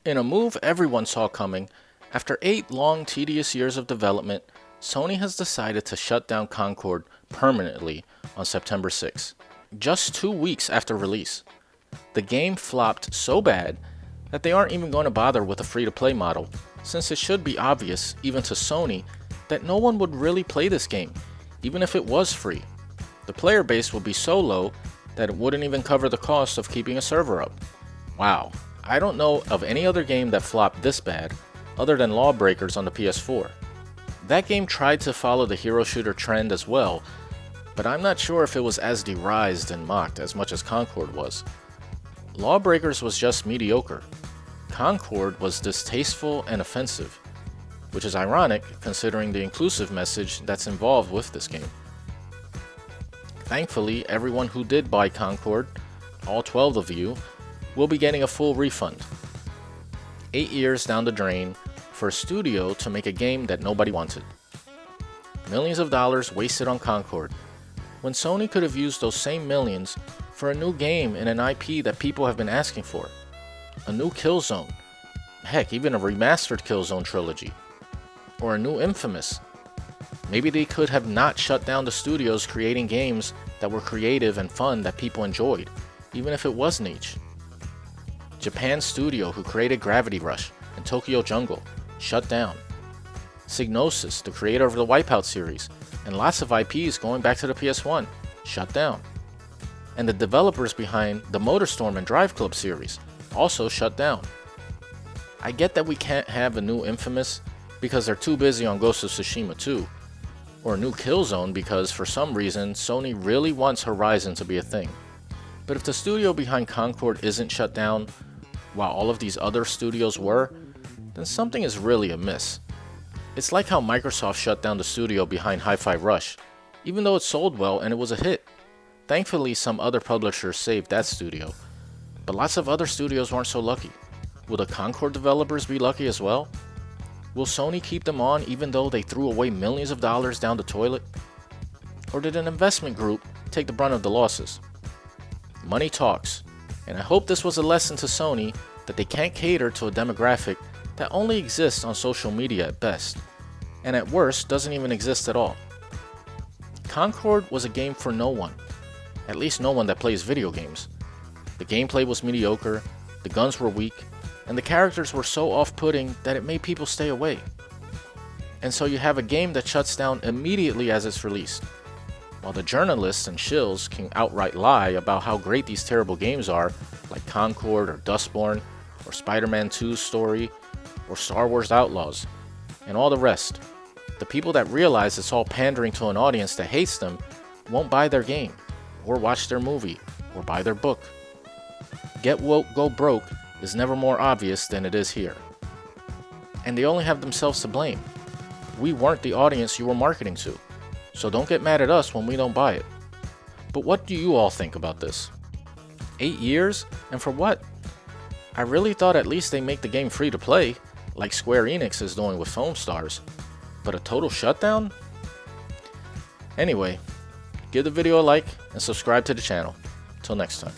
In a move everyone saw coming, after 8 long, tedious years of development, Sony has decided to shut down Concord permanently on September 6, just 2 weeks after release. The game flopped so bad that they aren't even going to bother with a free-to-play model, since it should be obvious, even to Sony, that no one would really play this game, even if it was free. The player base will be so low that it wouldn't even cover the cost of keeping a server up. Wow, I don't know of any other game that flopped this bad, other than Lawbreakers on the PS4. That game tried to follow the hero shooter trend as well, but I'm not sure if it was as derised and mocked as much as Concord was. Lawbreakers was just mediocre. Concord was distasteful and offensive, which is ironic considering the inclusive message that's involved with this game. Thankfully, everyone who did buy Concord, all 12 of you, will be getting a full refund. 8 years down the drain for a studio to make a game that nobody wanted. Millions of dollars wasted on Concord, when Sony could have used those same millions for a new game in an IP that people have been asking for. A new Killzone. Heck, even a remastered Killzone trilogy. Or a new Infamous. Maybe they could have not shut down the studios creating games that were creative and fun that people enjoyed, even if it was niche. Japan Studio, who created Gravity Rush and Tokyo Jungle, shut down. Psygnosis, the creator of the Wipeout series, and lots of IPs going back to the PS1, shut down. And the developers behind the MotorStorm and Drive Club series, also shut down. I get that we can't have a new Infamous because they're too busy on Ghost of Tsushima 2, or a new Killzone because for some reason Sony really wants Horizon to be a thing. But if the studio behind Concord isn't shut down, while all of these other studios were, then something is really amiss. It's like how Microsoft shut down the studio behind Hi-Fi Rush, even though it sold well and it was a hit. Thankfully, some other publishers saved that studio, but lots of other studios weren't so lucky. Will the Concord developers be lucky as well? Will Sony keep them on even though they threw away millions of dollars down the toilet? Or did an investment group take the brunt of the losses? Money talks, and I hope this was a lesson to Sony that they can't cater to a demographic that only exists on social media at best, and at worst doesn't even exist at all. Concord was a game for no one, at least no one that plays video games. The gameplay was mediocre, the guns were weak, and the characters were so off-putting that it made people stay away. And so you have a game that shuts down immediately as it's released. While the journalists and shills can outright lie about how great these terrible games are, like Concord or Dustborn, or Spider-Man 2's story, or Star Wars Outlaws, and all the rest, the people that realize it's all pandering to an audience that hates them won't buy their game, or watch their movie, or buy their book. Get woke, go broke is never more obvious than it is here. And they only have themselves to blame. We weren't the audience you were marketing to, so don't get mad at us when we don't buy it. But what do you all think about this? 8 years? And for what? I really thought at least they make the game free to play, like Square Enix is doing with Foam Stars. But a total shutdown? Anyway, give the video a like and subscribe to the channel. Till next time.